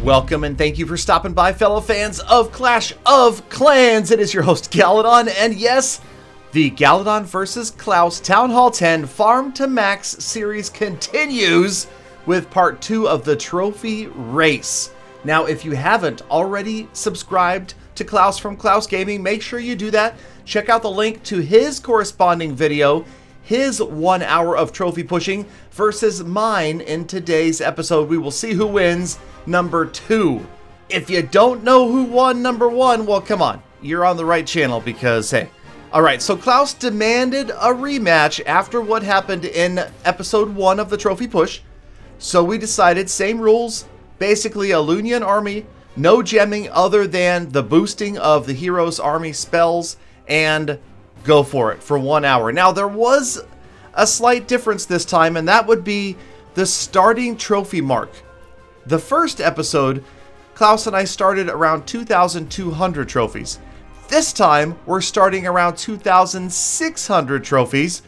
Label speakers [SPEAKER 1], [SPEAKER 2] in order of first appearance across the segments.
[SPEAKER 1] Welcome and thank you for stopping by, fellow fans of Clash of Clans. It is your host, Galadon, and yes, the Galadon vs. Klaus Town Hall 10 Farm to Max series continues with part 2 of the trophy race. Now, if you haven't already subscribed to Klaus from Klaus Gaming, make sure you do that. Check out the link to his corresponding video, his 1 hour of trophy pushing versus mine in today's episode. We will see who wins number 2. If you don't know who won number 1, well, come on, you're on the right channel because, hey. Alright, so Klaus demanded a rematch after what happened in episode 1 of the trophy push. So we decided, same rules, basically a Lunian army, no gemming other than the boosting of the hero's army spells, and go for it for 1 hour. Now, there was a slight difference this time, and that would be the starting trophy mark. The first episode, Klaus and I started around 2,200 trophies. This time, we're starting around 2,600 trophies.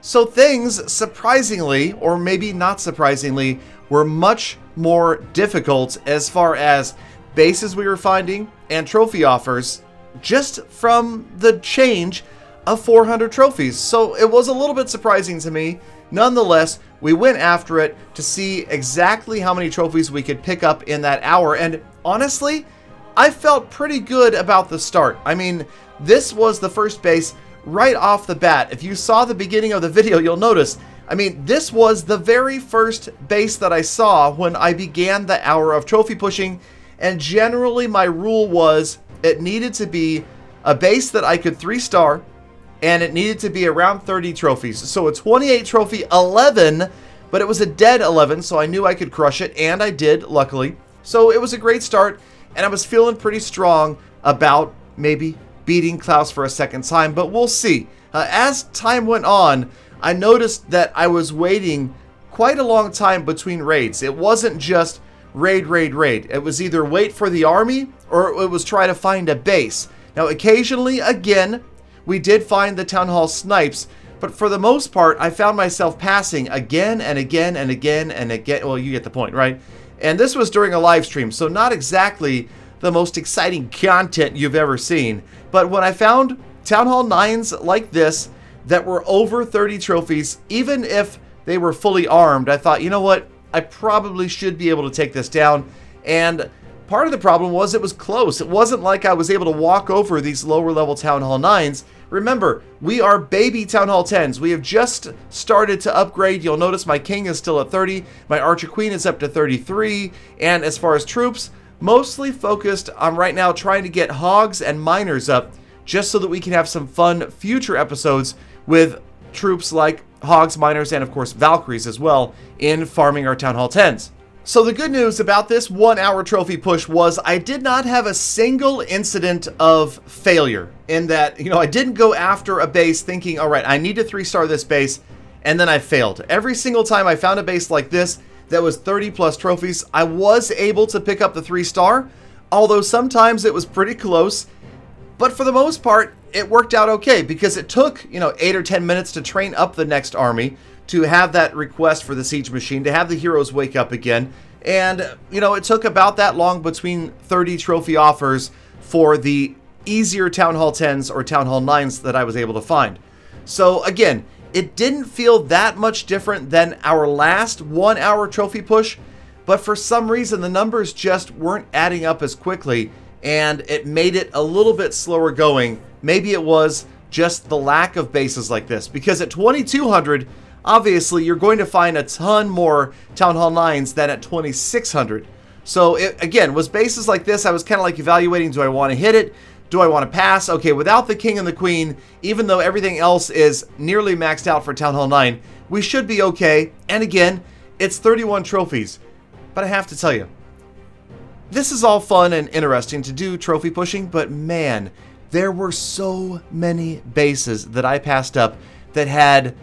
[SPEAKER 1] So things, surprisingly, or maybe not surprisingly, were much more difficult as far as bases we were finding and trophy offers just from the change of 400 trophies. So it was a little bit surprising to me. Nonetheless, we went after it to see exactly how many trophies we could pick up in that hour. And honestly, I felt pretty good about the start. I mean, this was the first base right off the bat. If you saw the beginning of the video, you'll notice, I mean, this was the very first base that I saw when I began the hour of trophy pushing. And generally, my rule was it needed to be a base that I could 3-star, and it needed to be around 30 trophies. So a 28 trophy 11, but it was a dead 11, so I knew I could crush it, and I did, luckily. So it was a great start, and I was feeling pretty strong about maybe beating Klaus for a second time, but we'll see. As time went on, I noticed that I was waiting quite a long time between raids. It wasn't just raid. It was either wait for the army, or it was try to find a base. Now, occasionally, again, we did find the Town Hall snipes, but for the most part, I found myself passing again and again and again and again. Well, you get the point, right? And this was during a live stream, so not exactly the most exciting content you've ever seen. But when I found Town Hall 9s like this that were over 30 trophies, even if they were fully armed, I thought, you know what? I probably should be able to take this down. And part of the problem was it was close. It wasn't like I was able to walk over these lower level Town Hall 9s. Remember, we are baby Town Hall 10s. We have just started to upgrade. You'll notice my king is still at 30. My archer queen is up to 33. And as far as troops, mostly focused on right now trying to get hogs and miners up just so that we can have some fun future episodes with troops like hogs, miners, and of course Valkyries as well in farming our Town Hall 10s. So the good news about this 1 hour trophy push was I did not have a single incident of failure in that, you know, I didn't go after a base thinking, all right, I need to 3-star this base, and then I failed. Every single time I found a base like this that was 30 plus trophies, I was able to pick up the 3-star, although sometimes it was pretty close. But for the most part, it worked out okay because it took, 8 or 10 minutes to train up the next army, to have that request for the siege machine, to have the heroes wake up again. And, it took about that long between 30 trophy offers for the easier Town Hall 10s or Town Hall 9s that I was able to find. So again, it didn't feel that much different than our last 1 hour trophy push, but for some reason the numbers just weren't adding up as quickly, and it made it a little bit slower going. Maybe it was just the lack of bases like this, because at 2,200, obviously, you're going to find a ton more Town Hall 9s than at 2,600. So, it, again, was bases like this, I was kind of like evaluating, do I want to hit it? Do I want to pass? Okay, without the king and the queen, even though everything else is nearly maxed out for Town Hall 9, we should be okay. And again, it's 31 trophies. But I have to tell you, this is all fun and interesting to do trophy pushing, but man, there were so many bases that I passed up that had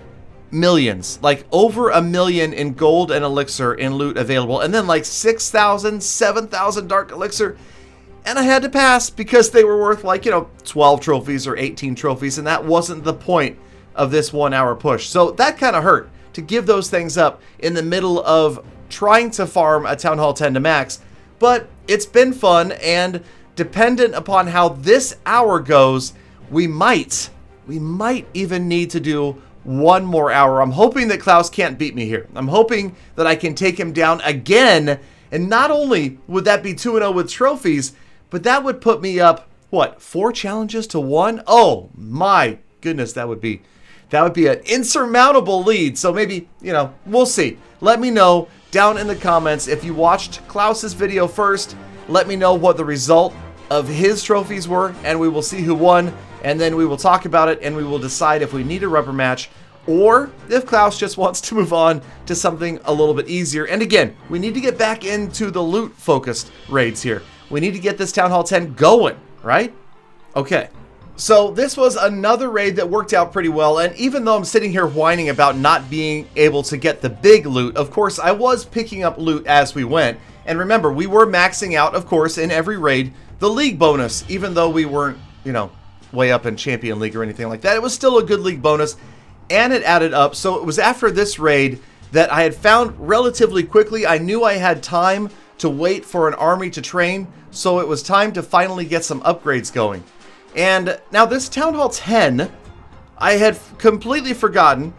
[SPEAKER 1] millions, like over 1 million in gold and elixir in loot available, and then like 6,000, 7,000 dark elixir, and I had to pass because they were worth like, 12 trophies or 18 trophies, and that wasn't the point of this 1 hour push. So that kind of hurt to give those things up in the middle of trying to farm a Town Hall 10 to max. But it's been fun, and dependent upon how this hour goes, we might even need to do one more hour. I'm hoping that Klaus can't beat me here. I'm hoping that I can take him down again, and not only would that be 2-0 with trophies, but that would put me up, what, 4 challenges to 1? Oh my goodness, that would be an insurmountable lead. So maybe, we'll see. Let me know down in the comments if you watched Klaus's video first. Let me know what the result of his trophies were, and we will see who won, and then we will talk about it, and we will decide if we need a rubber match or if Klaus just wants to move on to something a little bit easier. And again, we need to get back into the loot-focused raids here. We need to get this Town Hall 10 going, right? Okay. So this was another raid that worked out pretty well, and even though I'm sitting here whining about not being able to get the big loot, of course, I was picking up loot as we went. And remember, we were maxing out, of course, in every raid, the league bonus, even though we weren't, way up in Champion League or anything like that. It was still a good league bonus, and it added up. So it was after this raid that I had found relatively quickly. I knew I had time to wait for an army to train, so it was time to finally get some upgrades going. And now this Town Hall 10, I had completely forgotten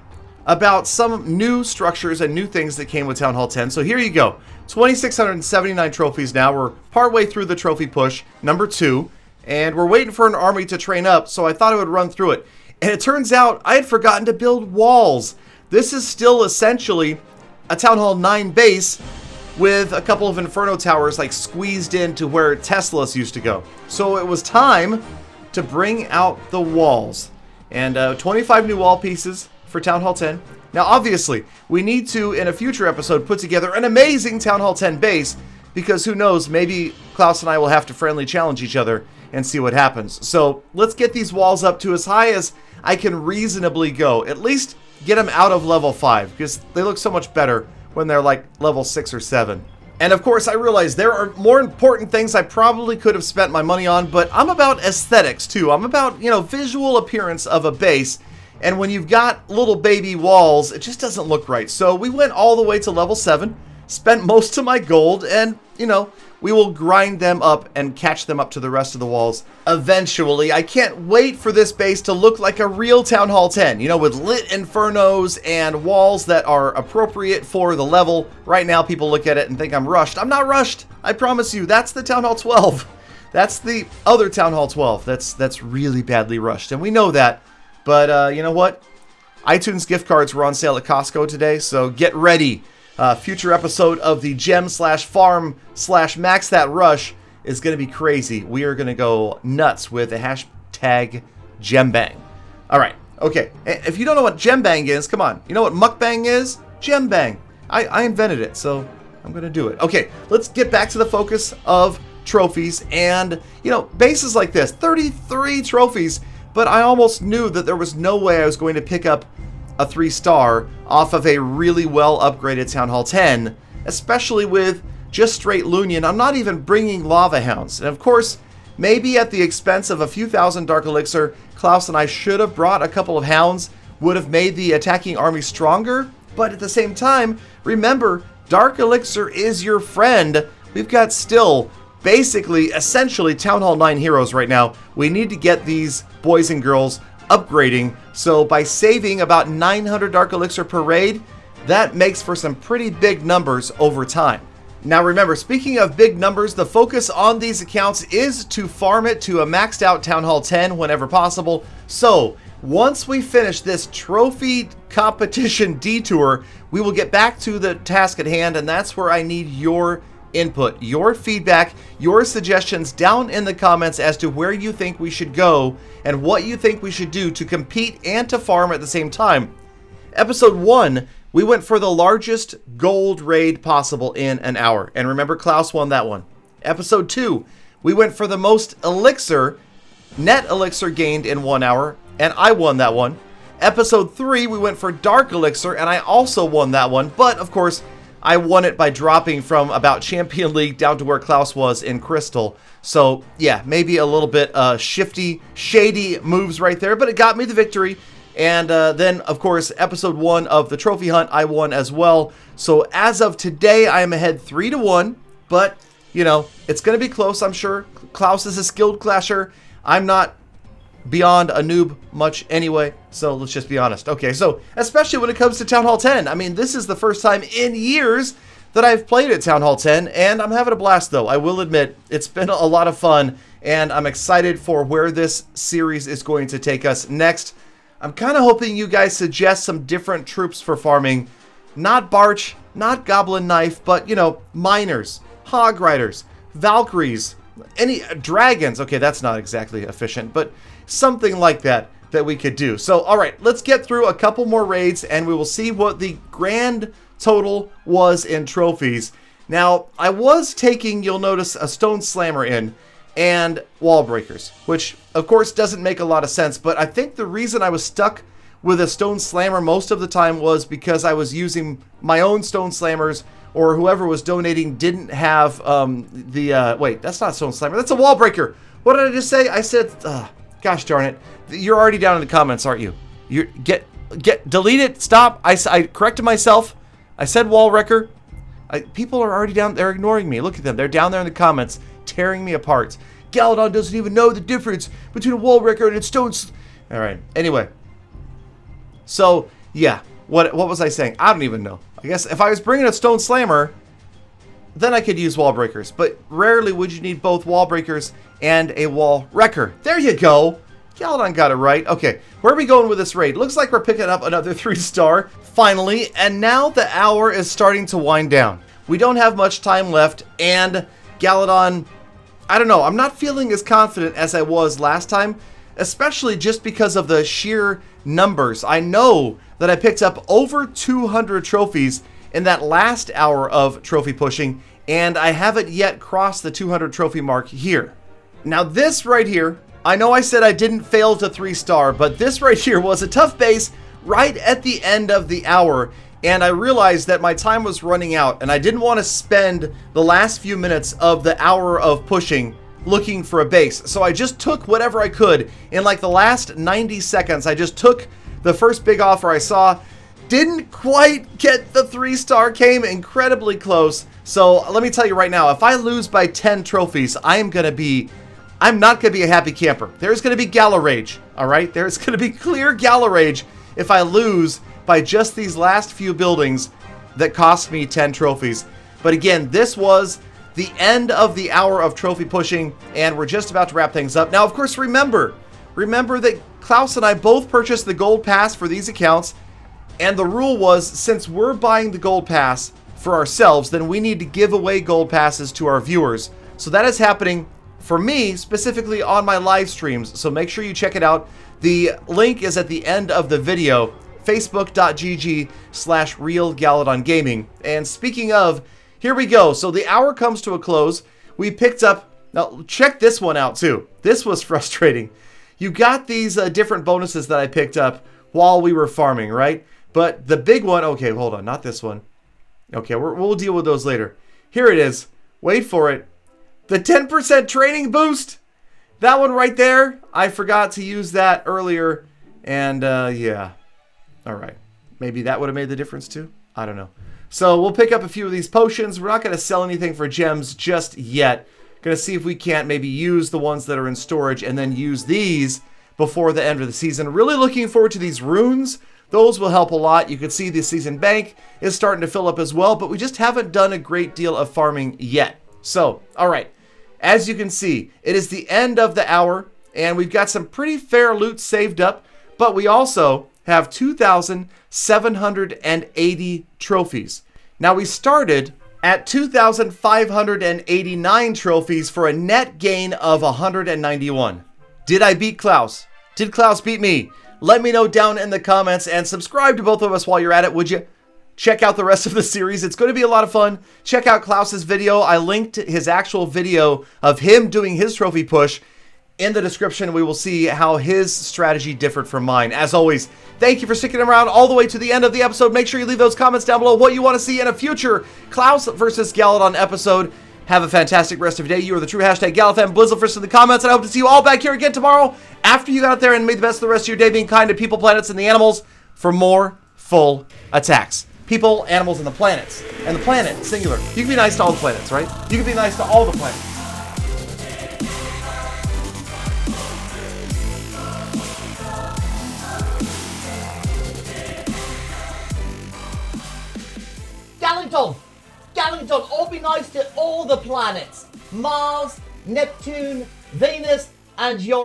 [SPEAKER 1] about some new structures and new things that came with Town Hall 10. So here you go. 2,679 trophies now. We're partway through the trophy push, number 2. And we're waiting for an army to train up, so I thought I would run through it. And it turns out I had forgotten to build walls. This is still essentially a Town Hall 9 base with a couple of Inferno towers like squeezed into where Teslas used to go. So it was time to bring out the walls. And 25 new wall pieces for Town Hall 10. Now obviously, we need to, in a future episode, put together an amazing Town Hall 10 base, because who knows, maybe Klaus and I will have to friendly challenge each other and see what happens. So let's get these walls up to as high as I can reasonably go. At least get them out of level 5, because they look so much better when they're like level 6 or 7. And of course, I realize there are more important things I probably could have spent my money on, but I'm about aesthetics too. I'm about, visual appearance of a base. And when you've got little baby walls, it just doesn't look right. So we went all the way to level 7, spent most of my gold, and, we will grind them up and catch them up to the rest of the walls eventually. I can't wait for this base to look like a real Town Hall 10, with lit infernos and walls that are appropriate for the level. Right now, people look at it and think I'm rushed. I'm not rushed. I promise you, that's the Town Hall 12. That's the other Town Hall 12. That's really badly rushed, and we know that. But you know what? iTunes gift cards were on sale at Costco today, so get ready. Future episode of the gem/farm/max that rush is going to be crazy. We are going to go nuts with the hashtag gembang. All right. Okay. If you don't know what gembang is, come on. You know what mukbang is? Gembang. I invented it, so I'm going to do it. Okay. Let's get back to the focus of trophies. And, bases like this, 33 trophies, but I almost knew that there was no way I was going to pick up a 3-star off of a really well upgraded Town Hall 10, especially with just straight Lunian. I'm not even bringing Lava Hounds. And of course, maybe at the expense of a few thousand Dark Elixir, Klaus and I should have brought a couple of Hounds, would have made the attacking army stronger. But at the same time, remember, Dark Elixir is your friend. We've got still basically, essentially, Town Hall 9 heroes right now. We need to get these boys and girls upgrading, so by saving about 900 Dark Elixir per raid, that makes for some pretty big numbers over time. Now remember, speaking of big numbers, the focus on these accounts is to farm it to a maxed out Town Hall 10 whenever possible. So once we finish this trophy competition detour, we will get back to the task at hand, and that's where I need your input, your feedback, your suggestions down in the comments as to where you think we should go and what you think we should do to compete and to farm at the same time. Episode 1, we went for the largest gold raid possible in an hour. And remember, Klaus won that one. Episode 2, we went for the most elixir, net elixir gained in 1 hour, and I won that one. Episode 3, we went for dark elixir, and I also won that one. But, of course, I won it by dropping from about Champion League down to where Klaus was in Crystal. So, yeah, maybe a little bit shifty, shady moves right there, but it got me the victory. And then, of course, episode 1 of the trophy hunt, I won as well. So, as of today, I am ahead 3-1, but you know, it's going to be close, I'm sure. Klaus is a skilled clasher. I'm not beyond a noob much anyway, so let's just be honest. Okay, so especially when it comes to Town Hall 10. I mean, this is the first time in years that I've played at Town Hall 10, and I'm having a blast, though. I will admit, it's been a lot of fun, and I'm excited for where this series is going to take us next. I'm kind of hoping you guys suggest some different troops for farming. Not Barch, not Goblin Knife, but, you know, Miners, Hog Riders, Valkyries, any dragons. Okay, that's not exactly efficient, but something like that we could do. So, all right, let's get through a couple more raids, and we will see what the grand total was in trophies. Now, I was taking, you'll notice, a Stone Slammer in and Wall Breakers, which, of course, doesn't make a lot of sense, but I think the reason I was stuck with a Stone Slammer most of the time was because I was using my own Stone Slammers, or whoever was donating didn't have wait, that's not Stone Slammer, that's a Wall Breaker. What did I just say? I said, gosh darn it. You're already down in the comments, aren't you? You delete it, stop. I corrected myself. I said Wall Wrecker. People are already down, they're ignoring me. Look at them, they're down there in the comments, tearing me apart. Galadon doesn't even know the difference between a Wall Wrecker and a Stone Alright, anyway. So, yeah, what was I saying? I don't even know. I guess if I was bringing a Stone Slammer, then I could use Wall Breakers. But rarely would you need both Wall Breakers and a Wall Wrecker. There you go. Galadon got it right. Okay, where are we going with this raid? Looks like we're picking up another 3-star, finally. And now the hour is starting to wind down. We don't have much time left, and Galadon, I don't know, I'm not feeling as confident as I was last time, especially just because of the sheer numbers. I know that I picked up over 200 trophies in that last hour of trophy pushing, and I haven't yet crossed the 200 trophy mark here. Now this right here, I know I said I didn't fail to 3-star, but this right here was a tough base right at the end of the hour, and I realized that my time was running out, and I didn't want to spend the last few minutes of the hour of pushing looking for a base. So I just took whatever I could. In like the last 90 seconds, I just took the first big offer I saw. Didn't quite get the 3-star, came incredibly close. So let me tell you right now, if I lose by 10 trophies, I'm not going to be a happy camper. There's going to be Gala Rage, all right? There's going to be clear Gala Rage if I lose by just these last few buildings that cost me 10 trophies. But again, this was the end of the hour of trophy pushing, and we're just about to wrap things up. Now, of course, remember that Klaus and I both purchased the gold pass for these accounts, and the rule was, since we're buying the gold pass for ourselves, then we need to give away gold passes to our viewers. So that is happening for me, specifically on my live streams, so make sure you check it out. The link is at the end of the video, facebook.gg/realgaladon gaming. And speaking of, here we go. So the hour comes to a close. We picked up, now check this one out too. This was frustrating. You got these different bonuses that I picked up while we were farming, right? But the big one, okay, hold on, not this one. Okay, we'll deal with those later. Here it is. Wait for it. The 10% training boost. That one right there. I forgot to use that earlier. And yeah. All right. Maybe that would have made the difference too. I don't know. So we'll pick up a few of these potions. We're not going to sell anything for gems just yet. Going to see if we can't maybe use the ones that are in storage and then use these before the end of the season. Really looking forward to these runes. Those will help a lot. You can see the season bank is starting to fill up as well, but we just haven't done a great deal of farming yet. So, all right. As you can see, it is the end of the hour, and we've got some pretty fair loot saved up, but we also have 2,780 trophies. Now, we started at 2,589 trophies for a net gain of 191. Did I beat Klaus? Did Klaus beat me? Let me know down in the comments, and subscribe to both of us while you're at it, would you? Check out the rest of the series. It's going to be a lot of fun. Check out Klaus's video. I linked his actual video of him doing his trophy push in the description. We will see how his strategy differed from mine. As always, thank you for sticking around all the way to the end of the episode. Make sure you leave those comments down below what you want to see in a future Klaus versus Galadon episode. Have a fantastic rest of your day. You are the true hashtag Galafan Blizzlefish in the comments, and I hope to see you all back here again tomorrow after you got out there and made the best of the rest of your day being kind to people, planets, and the animals for more full attacks. people, animals, and the planets. And the planet, singular. You can be nice to all the planets, right? You can be nice to all the planets.
[SPEAKER 2] Galadon, all be nice to all the planets. Mars, Neptune, Venus, and your